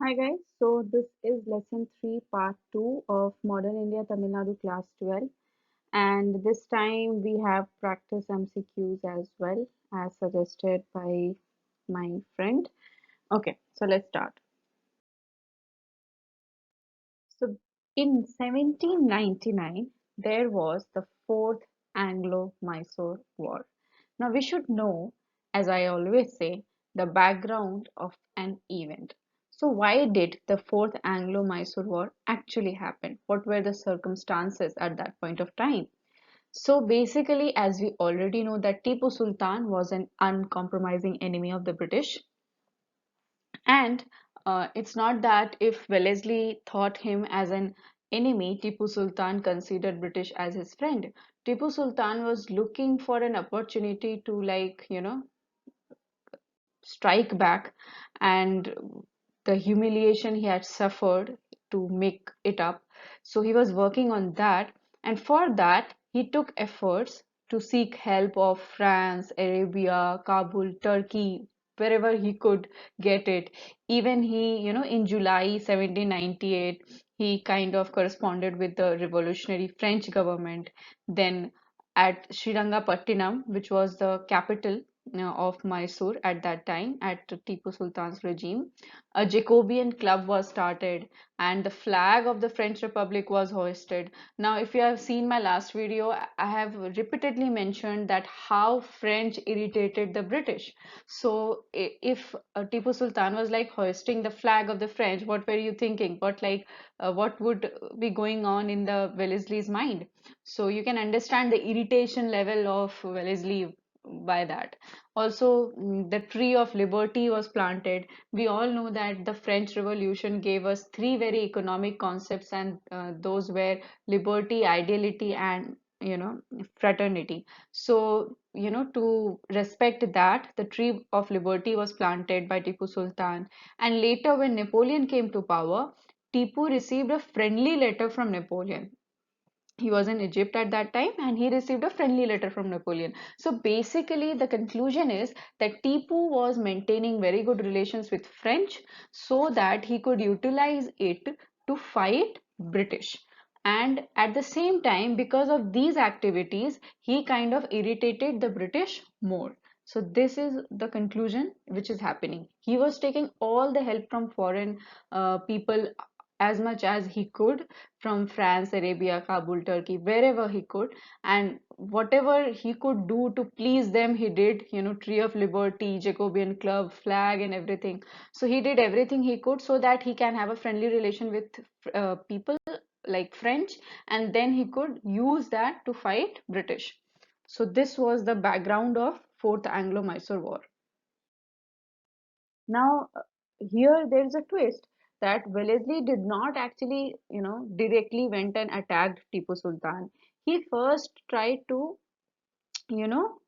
Hi guys, so this is lesson 3 part 2 of Modern India Tamil Nadu class 12, and this time we have practice MCQs as well as suggested by my friend. Okay, so let's start. So in 1799 there was the fourth Anglo-Mysore War. Now we should know, as I always say, the background of an event. So why did the Fourth Anglo-Mysore War actually happen? What were the circumstances at that point of time? So basically, as we already know, that Tipu Sultan was an uncompromising enemy of the British, and it's not that if Wellesley thought him as an enemy, Tipu Sultan considered British as his friend. Tipu Sultan was looking for an opportunity to, strike back, and the humiliation he had suffered to make it up. So he was working on that, and for that he took efforts to seek help of France, Arabia, Kabul, Turkey, wherever he could get it. Even he, in July 1798, he kind of corresponded with the revolutionary French government. Then at Srirangapattinam, which was the capital of Mysore at that time, at Tipu Sultan's regime, a Jacobean club was started and the flag of the French Republic was hoisted. Now, if you have seen my last video, I have repeatedly mentioned that how French irritated the British. So, if Tipu Sultan was like hoisting the flag of the French, what were you thinking? What would be going on in the Wellesley's mind? So, you can understand the irritation level of Wellesley by that. Also, the tree of liberty was planted. We all know that the French Revolution gave us three very economic concepts, and those were liberty, ideality, and fraternity. So, to respect that, the tree of liberty was planted by Tipu Sultan. And later, when Napoleon came to power, Tipu received a friendly letter from Napoleon. He was in Egypt at that time and he received a friendly letter from Napoleon. So basically, the conclusion is that Tipu was maintaining very good relations with French so that he could utilize it to fight British. And at the same time, because of these activities, he kind of irritated the British more. So this is the conclusion which is happening. He was taking all the help from foreign people as much as he could, from France, Arabia, Kabul, Turkey, wherever he could. And whatever he could do to please them, he did, Tree of Liberty, Jacobean Club, flag, and everything. So he did everything he could so that he can have a friendly relation with people like French, and then he could use that to fight British. So this was the background of Fourth Anglo-Mysore War. Now, here there is a twist that Wellesley did not actually, directly went and attacked Tipu Sultan. He first tried to,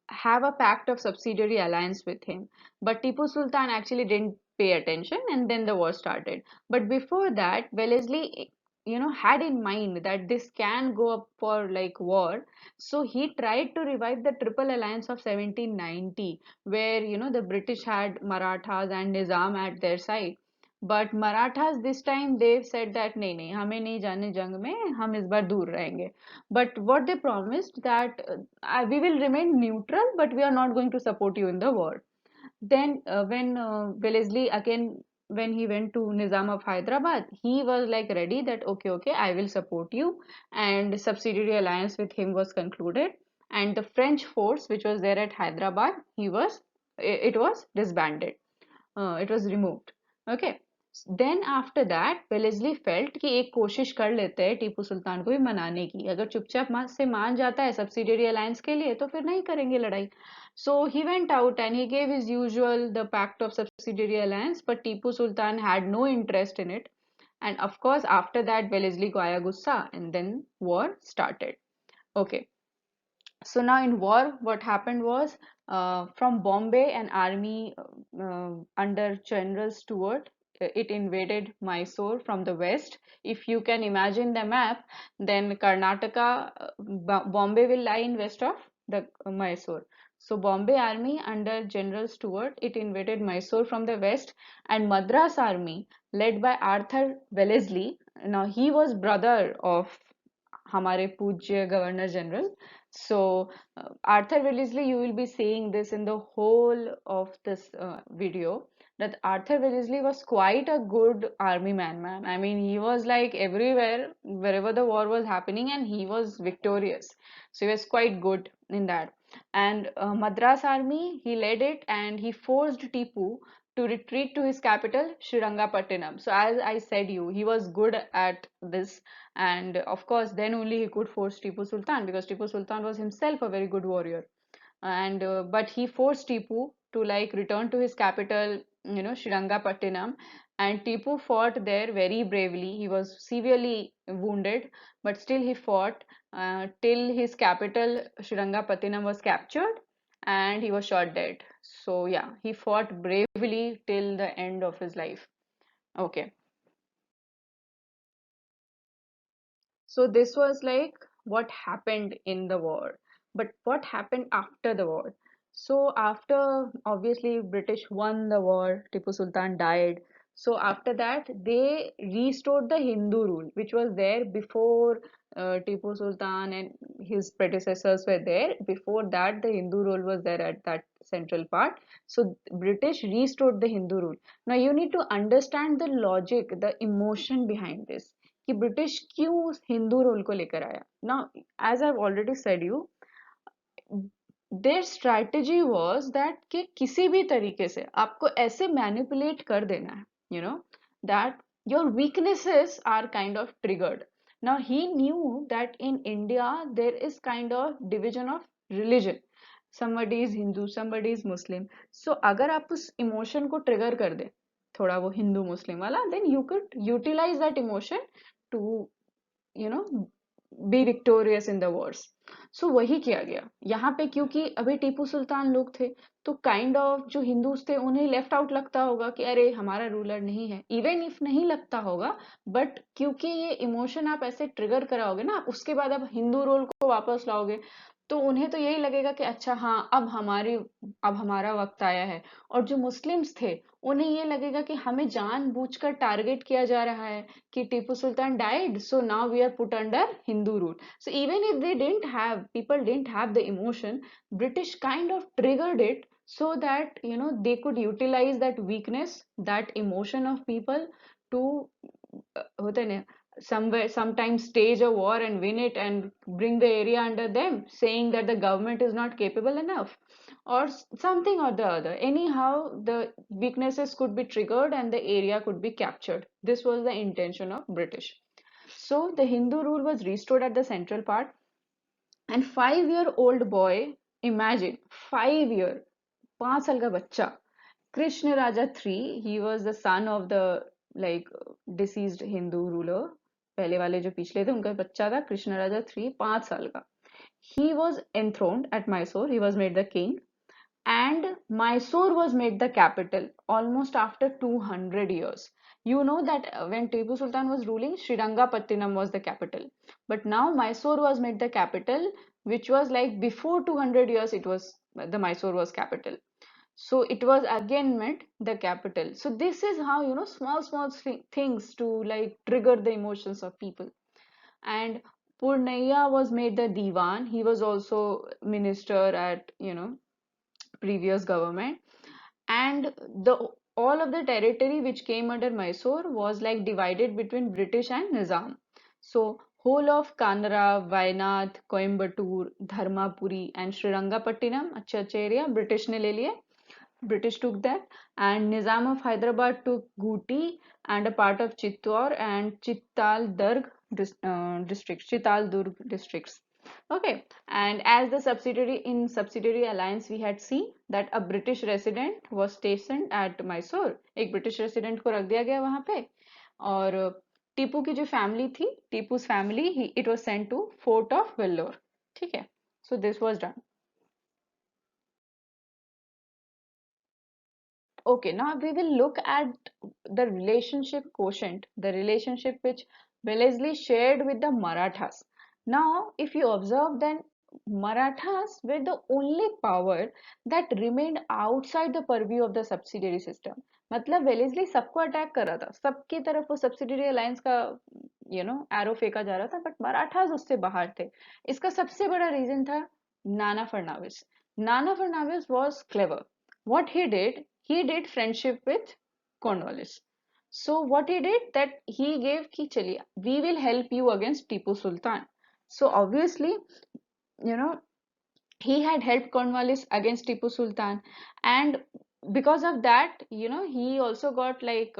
have a pact of subsidiary alliance with him. But Tipu Sultan actually didn't pay attention and then the war started. But before that, Wellesley, had in mind that this can go up for like war. So he tried to revive the Triple Alliance of 1790, where, the British had Marathas and Nizam at their side. But Marathas this time they've said that नहीं नहीं हमें नहीं जाने जंग में हम इस बार दूर रहेंगे. But what they promised that we will remain neutral, but we are not going to support you in the war. Then when Wellesley again, when he went to Nizam of Hyderabad, he was like ready that okay, okay, I will support you, and subsidiary alliance with him was concluded, and the French force which was there at Hyderabad, it was disbanded. It was removed. Okay. Then after that, Wellesley felt कि एक कोशिश कर लेते हैं टीपू सुल्तान को भी मनाने की. अगर चुपचाप से मान जाता है सब्सिडियरी अलायंस के लिए तो फिर नहीं करेंगे लड़ाई. So he went out and he gave his usual the pact of subsidiary alliance, but Tipu Sultan had no interest in it. And of course, after that, Wellesley को आया गुस्सा and then war started. Okay. So now in war, what happened was from Bombay, an army under General Stuart, it invaded Mysore from the west. If you can imagine the map, then Karnataka, Bombay will lie in west of the Mysore. So Bombay army under General Stuart, it invaded Mysore from the west, and Madras army led by Arthur Wellesley. Now he was brother of हमारे पूज्य governor general. So Arthur Wellesley, you will be seeing this in the whole of this video, that Arthur Wellesley was quite a good army man. I mean, he was like everywhere wherever the war was happening, and he was victorious. So he was quite good in that. And Madras army, he led it, and he forced Tipu to retreat to his capital Srirangapattinam. So as I said you, he was good at this, and of course then only he could force Tipu Sultan, because Tipu Sultan was himself a very good warrior. And but he forced Tipu to like return to his capital, Srirangapattinam, and Tipu fought there very bravely. He was severely wounded, but still he fought till his capital Srirangapattinam was captured, and he was shot dead. So yeah, he fought bravely till the end of his life. Okay. So this was like what happened in the war. But what happened after the war? So after obviously British won the war, Tipu Sultan died. So after that they restored the Hindu rule, which was there before Tipu Sultan and his predecessors were there. Before that, the Hindu rule was there at that central part. So British restored the Hindu rule. Now you need to understand the logic, the emotion behind this. कि British क्यों उस Hindu role को लेकर आया. Now as I've already said you, their strategy was that कि किसी भी तरीके से आपको ऐसे मैनिपुलेट कर देना है, you know, that your weaknesses are kind of triggered. Now he knew that in India there is kind of division of religion. Somebody is Hindu, somebody is Muslim. So अगर आप उस emotion को trigger कर दे थोड़ा वो हिंदू मुस्लिम वाला, then you could utilize that emotion to be victorious in the wars. So वही किया गया यहाँ पे, क्योंकि अभी टीपू सुल्तान लोग थे, तो काइंड ऑफ जो हिंदूज थे उन्हें लेफ्ट आउट लगता होगा कि अरे हमारा रूलर नहीं है. इवन इफ नहीं लगता होगा, बट क्योंकि ये इमोशन आप ऐसे ट्रिगर कराओगे ना, आप उसके बाद आप हिंदू रोल को वापस लाओगे, तो उन्हें तो यही लगेगा कि अच्छा हाँ, अब हमारा वक्त आया है. और जो मुस्लिम्स थे, उन्हें ये लगेगा कि हमें जानबूझकर टारगेट किया जा रहा है कि Tipu Sultan died, so now we are put under Hindu rule. So even if people didn't have the emotion, British kind of triggered it so that they could utilize that weakness, that emotion of people to होता है ना, somewhere sometimes stage a war and win it and bring the area under them, saying that the government is not capable enough, or something or the other. Anyhow, the weaknesses could be triggered and the area could be captured. This was the intention of British. So the Hindu rule was restored at the central part, and 5-year-old boy, imagine, 5 year, 5 साल का बच्चा, Krishna Raja III, he was the son of the like deceased Hindu ruler. पहले वाले जो पिछले थे उनका बच्चा था कृष्ण राजा 3, 5 साल का. He was enthroned at Mysore. He was made the king, and Mysore was made the capital almost after 200 years. You know that when Tipu Sultan was ruling, Srirangapattinam was the capital. But now Mysore was made the capital, which was like before 200 years it was the Mysore was capital. So it was again made the capital. So this is how small things to like trigger the emotions of people. And Purnaiya was made the Diwan. He was also minister at previous government. And the all of the territory which came under Mysore was like divided between British and Nizam. So whole of Kanra, Wayanad, Coimbatore, Dharmapuri and Srirangapattinam, अच्छे अच्छे area British ने ले लिए. British took that, and Nizam of Hyderabad took Guti and a part of Chittor and Chittal Durg districts. Okay, and as the subsidiary alliance, we had seen that a British resident was stationed at Mysore. एक British resident को रख दिया गया वहाँ पे, और टीपू की जो फैमिली थी, टीपू's family, it was sent to Fort of Vellore. ठीक है, so this was done. Okay, now we will look at the relationship quotient, the relationship which Wellesley shared with the Marathas. Now, if you observe, then Marathas were the only power that remained outside the purview of the subsidiary system. मतलब Wellesley सबको attack कर रहा था, सबकी तरफ वो subsidiary alliance का arrow फेंका जा रहा था, बट मराठास उससे बाहर थे. इसका सबसे बड़ा रीजन था Nana Phadnavis. Nana Phadnavis was clever. What he did friendship with Cornwallis. So what he did, that he gave कि चलिए we will help you against Tipu Sultan. So obviously, you know, he had helped Cornwallis against Tipu Sultan, and because of that, he also got like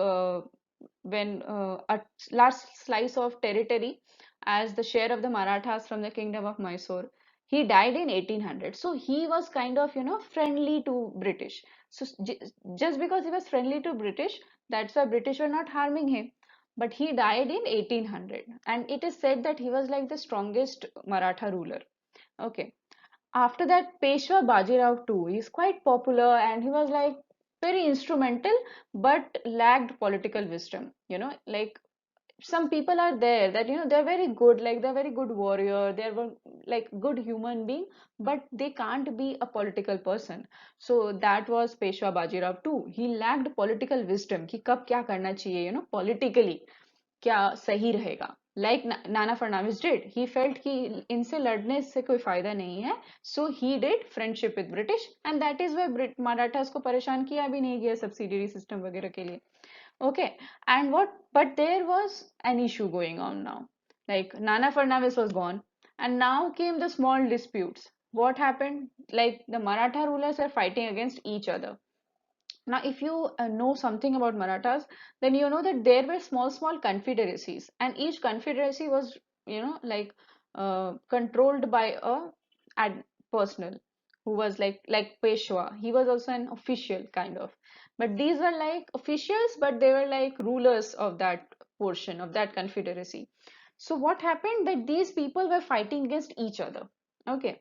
when a large slice of territory as the share of the Marathas from the kingdom of Mysore. He died in 1800, so he was kind of friendly to British. So just because he was friendly to British, that's why British were not harming him. But he died in 1800, and it is said that he was like the strongest Maratha ruler. Okay. After that, Peshwa Bajirao too, he's quite popular and he was like very instrumental but lacked political wisdom. Like some people are there that they're very good, like they're very good warrior, they're like good human being, but they can't be a political person. So that was Peshwa Bajirao too. He lacked political wisdom कि कब क्या करना चाहिए, politically क्या सही रहेगा. Like Nana Phadnavis did, he felt कि इनसे लड़ने से कोई फायदा नहीं है, so he did friendship with British, and that is why Marathas को परेशान किया भी नहीं गया सब्सिडरी सिस्टम वगैरह के लिए. Okay. And what, but there was an issue going on now. Like Nana Fadnavis was gone, and now came the small disputes. What happened? Like the Maratha rulers are fighting against each other. Now, if you know something about Marathas, then you know that there were small, small confederacies, and each confederacy was, like controlled by a ad personal who was like Peshwa. He was also an official kind of, but these were like officials, but they were like rulers of that portion of that confederacy. So what happened that these people were fighting against each other. Okay.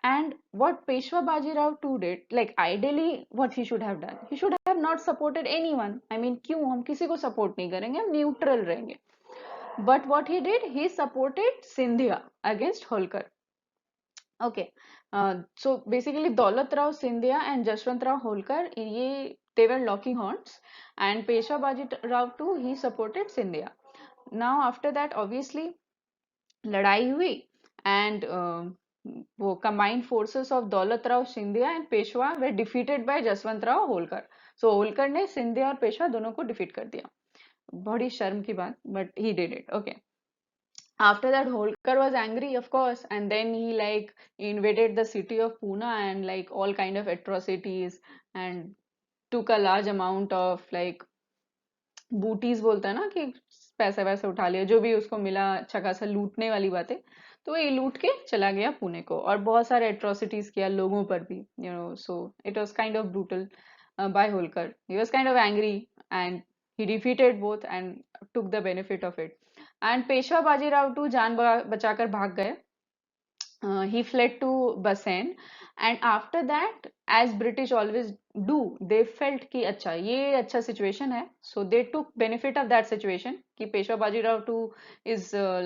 And what Peshwa Bajirao too did, like ideally what he should have done, he should have not supported anyone. I mean, क्यों हम किसी को support नहीं करेंगे, हम neutral रहेंगे. But what he did, he supported Scindia against Holkar. Okay. So basically Daulat Rao Scindia and Jashwant Rao Holkar, they were locking horns, and Peshwa Bajirao too, he supported Scindia. Now after that, obviously लड़ाई हुई, and वो combined forces of Daulat Rao Scindia and Peshwa were defeated by Jaswant Rao Holkar. So Holkar ने सिंधिया और पेशवा दोनों को defeat कर दिया. बड़ी शर्म की बात, but he did it. Okay. After that, Holkar was angry, of course, and then he like invaded the city of Pune and like all kind of atrocities, and took a large amount of like booties बोलता है ना कि पैसे वैसे उठा लिया, जो भी उसको मिला अच्छा खासा लूटने वाली बातें. तो ये लूट के चला गया पुणे को, और बहुत सारे एट्रोसिटीज किया लोगों पर भी. So it was kind of brutal by Holkar. He was kind of angry, and he defeated both and took the benefit of it. And Peshwa Bajirao टू जान बचाकर भाग गए. He fled to Bassein, and after that, as British always do, they felt कि अच्छा ये अच्छा situation है, so they took benefit of that situation कि Peshwa Bajirao too is uh,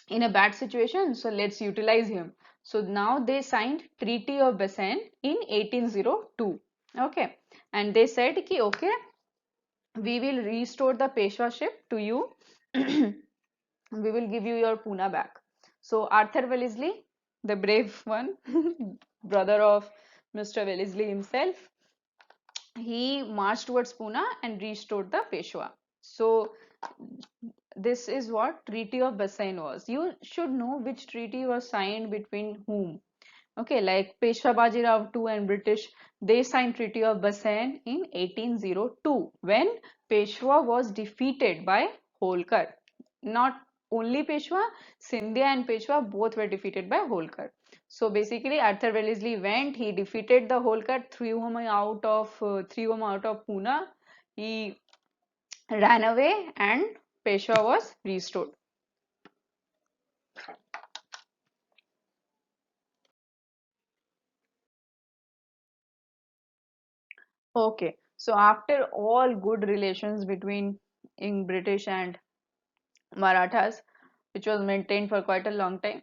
in a bad situation, so let's utilize him. So now they signed Treaty of Bassein in 1802. Okay. And they said कि okay, we will restore the Peshwaship to you. We will give you your Pune back. So Arthur Wellesley, the brave one, brother of Mr. Wellesley himself, he marched towards Pune and restored the Peshwa. So this is what Treaty of Bassein was. You should know which treaty was signed between whom. Okay, like Peshwa Bajirao II and British, they signed Treaty of Bassein in 1802 when Peshwa was defeated by Holkar. Not only Peshwa, Scindia and Peshwa both were defeated by Holkar. So basically, Arthur Wellesley went, he defeated the Holkar, threw him out of Pune. He ran away, and Peshwa was restored. Okay, so after all good relations between in British and Marathas, which was maintained for quite a long time,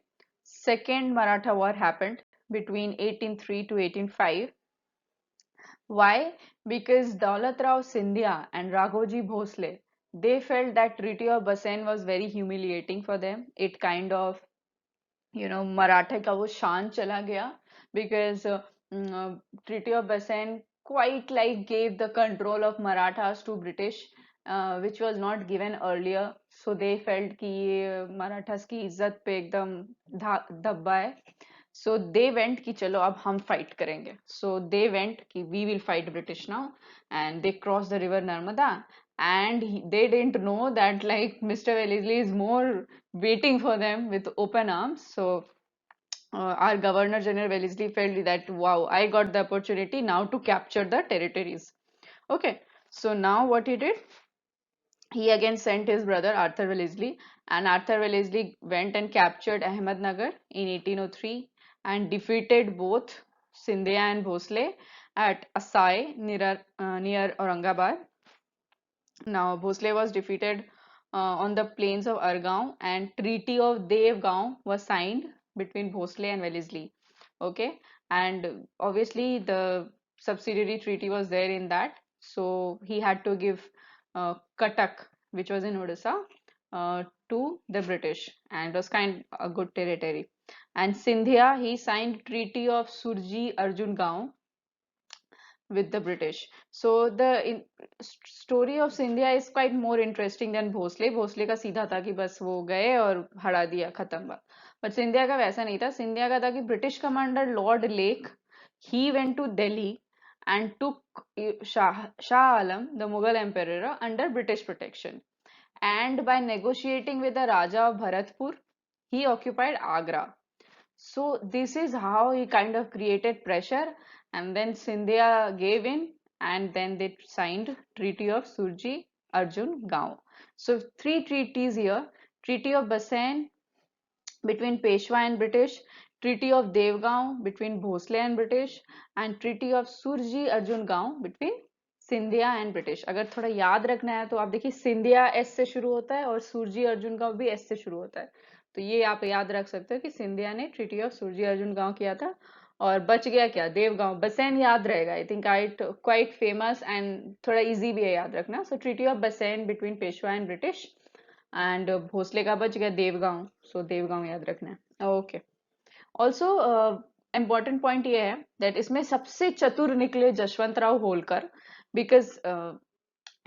Second Maratha War happened between 1803 to 1805. Why? Because Daulat Rao Scindia and Raghoji Bhosle, they felt that Treaty of Bassein was very humiliating for them. It kind of, मराठे का वो शान चला गया because Treaty of Bassein quite like gave the control of Marathas to British, which was not given earlier. So they felt कि ये मराठास की इज्जत पे एकदम धब्बा है. So they went कि चलो अब हम fight करेंगे. So they went कि we will fight British now, and they crossed the river Narmada, and they didn't know that like Mr. Wellesley is more waiting for them with open arms. So our Governor General Wellesley felt that wow, I got the opportunity now to capture the territories. Okay, so now what he did, he again sent his brother Arthur Wellesley, and Arthur Wellesley went and captured Ahmednagar in 1803 and defeated both Scindia and Bhosle at Asai near Aurangabad. Now Bhosle was defeated on the plains of Argaon, and Treaty of Devgaon was signed between Bhosle and Wellesley. Okay, and obviously the subsidiary treaty was there in that, so he had to give Cuttack, which was in Odisha, to the British, and it was kind of a good territory. And Sindhia, he signed Treaty of Surji Arjun Gaon with the British. So story of Scindia is quite more interesting than Bhosle. Bhosle का सीधा था कि बस वो गए और हरा दिया, खत्म बात. But सिंधिया का वैसा नहीं था. सिंधिया का था कि British commander Lord lake, he went to Delhi and took Shah Alam, the Mughal emperor, under British protection. And by negotiating with the Raja of Bharatpur, he occupied Agra. So this is how he kind of created pressure, and then Scindia gave in, and then they signed Treaty of Surji Arjun Gaon. So three treaties here: Treaty of Bassein between Peshwa and British, Treaty of Devgaon between Bhosle and British, and Treaty of Surji Arjun Gaon between Scindia and British. अगर थोड़ा याद रखना है तो आप देखिए Scindia S से शुरू होता है और सुरजी अर्जुन गांव भी एस से शुरू होता है. तो ये आप याद रख सकते हो कि सिंधिया ने ट्रीटी ऑफ सुरजी अर्जुन गांव किया था. और बच गया क्या, देवगांव. बसैन याद रहेगा, I think quite famous and थोड़ा इजी भी है याद रखना. So treaty of Bassein between Peshwa and British, and Bhosale का बच गया देवगांव. सो देवगांव याद रखना है. ओके. ऑल्सो इम्पॉर्टेंट पॉइंट ये है दैट इसमें सबसे चतुर निकले Jashwant Rao Holkar, because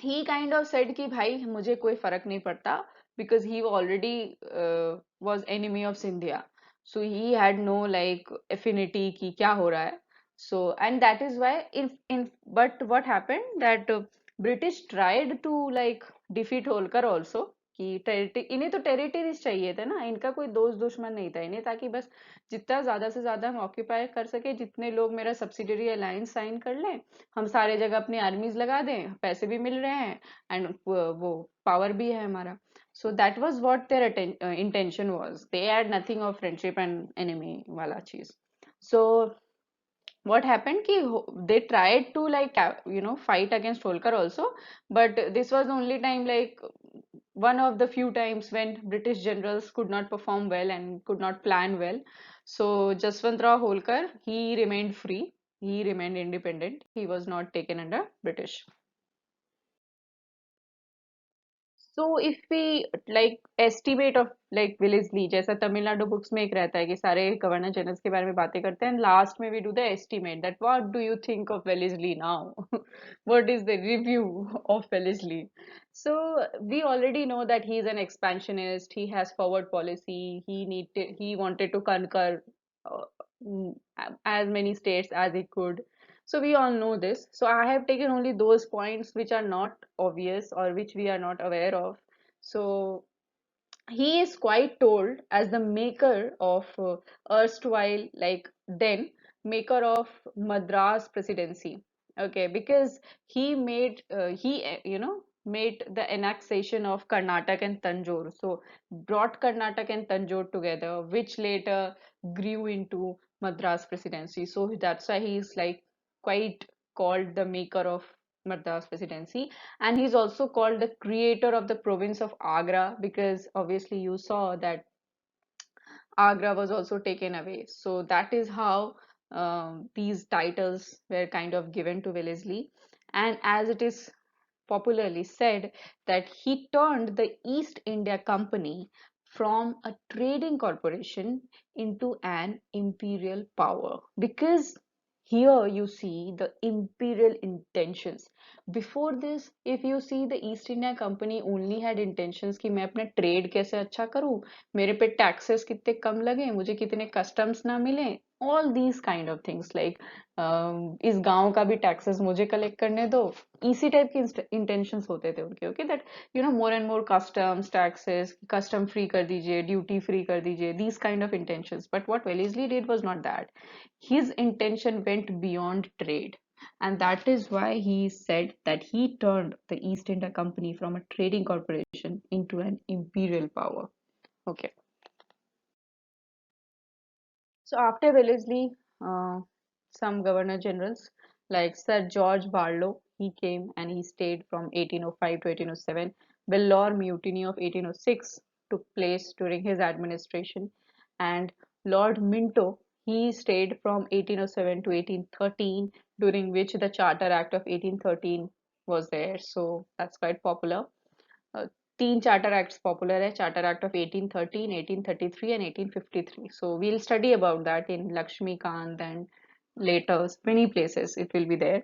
he kind of said कि भाई मुझे कोई फर्क नहीं पड़ता, because he already was enemy of Scindia, so he had no like affinity कि क्या हो रहा है. So and that is why in but what happened that British tried to like defeat Holkar also, कि इन्हें तो टेरिटरीज चाहिए थे ना, इनका कोई दोस्त दुश्मन नहीं था इन्हें, ताकि बस जितना ज्यादा से ज्यादा हम ऑक्यूपाई कर सके, जितने लोग मेरा सब्सिडरी अलायंस साइन कर लें, हम सारे जगह अपनी आर्मीज लगा दें, पैसे भी मिल रहे हैं एंड वो पावर भी है हमारा. So that was what their intention was. They had nothing of friendship and enemy wala cheez. So what happened ki they tried to like fight against Holkar also, but this was the only time, like one of the few times when British generals could not perform well and could not plan well. So Jaswantrao Holkar, he remained free, he remained independent, he was not taken under British. So if we like estimate of like Wellesley, जैसा Tamil Nadu books में एक रहता है कि सारे governor generals के बारे में बातें करते हैं, लास्ट में we do the estimate that what do you think of Wellesley now? What is the review of Wellesley? So we already know that he is an expansionist, he has forward policy, he wanted to conquer uh, mm, as many states as he could. So we all know this. So I have taken only those points which are not obvious or which we are not aware of. So he is quite told as the maker of erstwhile, like then, maker of Madras presidency. Okay, because he made the annexation of Karnataka and Tanjore. So brought Karnataka and Tanjore together, which later grew into Madras presidency. So that's why he's like quite called the maker of Madras presidency. And he's also called the creator of the province of Agra, because obviously you saw that Agra was also taken away. So that is how these titles were kind of given to Wellesley. And as it is popularly said, that he turned the East India Company from a trading corporation into an imperial power, because here you see the imperial intentions. Before this, if you see, the East India Company only had intentions कि मैं अपना trade कैसे अच्छा करूं, मेरे पे taxes कितने कम लगे, मुझे कितने कस्टम्स ना मिले, all these kind of things like इस गांव का भी टैक्सेस मुझे कलेक्ट करने दो, इसी टाइप के इंटेंशंस होते थे उनके. Okay, that you know more and more customs taxes, custom free कर दीजिए, ड्यूटी फ्री कर दीजिए, these kind of intentions. But what Wellesley did was not that. His intention went beyond trade, and that is why he said that he turned the East India Company from a trading corporation into an imperial power. Okay. So after Wellesley, some governor generals like Sir George Barlow, he came and he stayed from 1805 to 1807. Vellore Mutiny of 1806 took place during his administration, and Lord Minto, he stayed from 1807 to 1813, during which the Charter Act of 1813 was there. So that's quite popular. अ, तीन charter acts popular है, charter act of 1813, 1833 and 1853. So we'll study about that in Lakshmikant and later many places it will be there.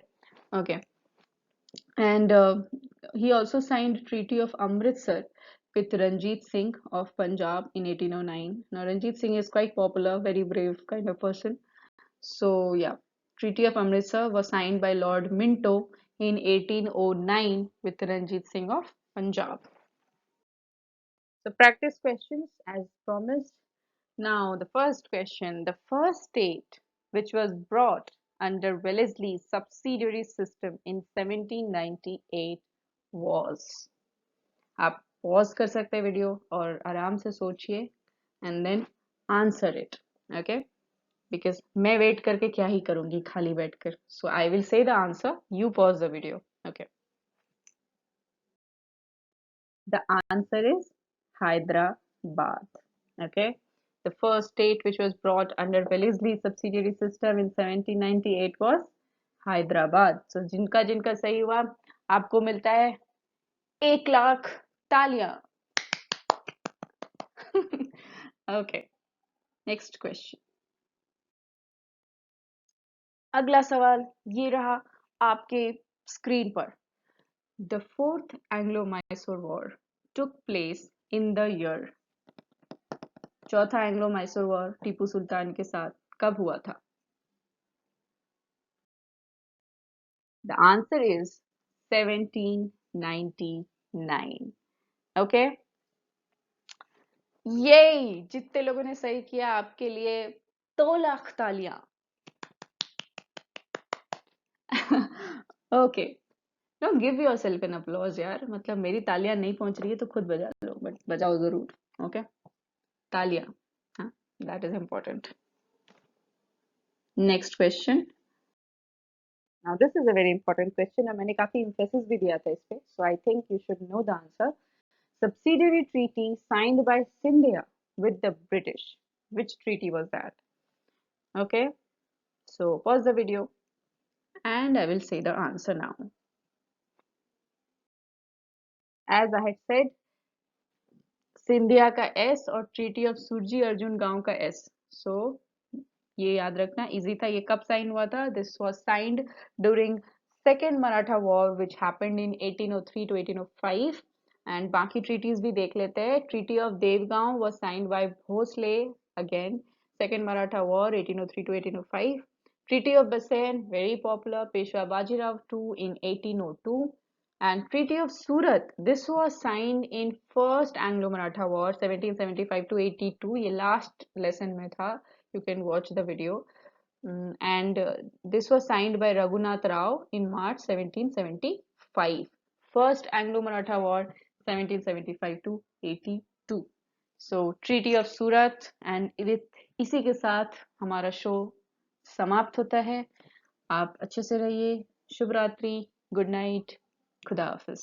Okay. And he also signed Treaty of Amritsar with Ranjit Singh of Punjab in 1809. Now Ranjit Singh is quite popular, very brave kind of person. So yeah, Treaty of Amritsar was signed by Lord Minto in 1809 with Ranjit Singh of Punjab. So practice questions as promised. Now the first question, the first state which was brought under Wellesley's subsidiary system in 1798 was. आप pause कर सकते हैं video और आराम से सोचिए and then answer it. Okay? Because मैं wait करके क्या ही करूँगी खाली बैठकर. So I will say the answer. You pause the video. Okay. The answer is Hyderabad. Okay. The first state which was brought under Wellesley subsidiary system in 1798 was Hyderabad. So जिनका जिनका सही हुआ आपको मिलता है 1 लाख तालियां. Okay. Next question. अगला सवाल ये रहा आपके स्क्रीन पर. The fourth Anglo-Mysore War took place in the year. चौथा एंग्लो मैसूर वॉर टीपू सुल्तान के साथ कब हुआ था? The answer is 1799. Okay? ये जितने लोगों ने सही किया आपके लिए 2 लाख तालियां. Okay. No give yourself an applause यार, मतलब मेरी तालियां नहीं पहुंच रही है तो खुद बजा लो, बट बजाओ जरूर. ओके, तालियां. हाँ, that is important. Next question. Now this is a very important question और मैंने काफी emphasis भी दिया था इस पे, so I think you should know the answer. Subsidiary treaty signed by Scindia with the British. Which treaty was that? Okay, so pause the video and I will say the answer now. As I had said, Scindia का S और treaty of सुरजी अर्जुन गांव का S. So ये याद रखना easy था. ये कब साइन हुआ था? This was signed during Second Maratha War which happened in 1803 to 1805. And बाकी treaties भी देख लेते हैं. Treaty of Devgaon was signed by Bhosle again. Second Maratha War 1803 to 1805. Treaty of Bassein, very popular. Peshwa Bajirao II in 1802. And Treaty of Surat, this was signed in First Anglo-Maratha War 1775 to 82. ये last lesson में था. You can watch the video. And this was signed by Raghunath Rao in March 1775. First Anglo-Maratha War 1775 to 82. So Treaty of Surat, and with इसी के साथ हमारा show समाप्त होता है. आप अच्छे से रहिए. शुभ रात्रि. Good night. खुदा हाफिज.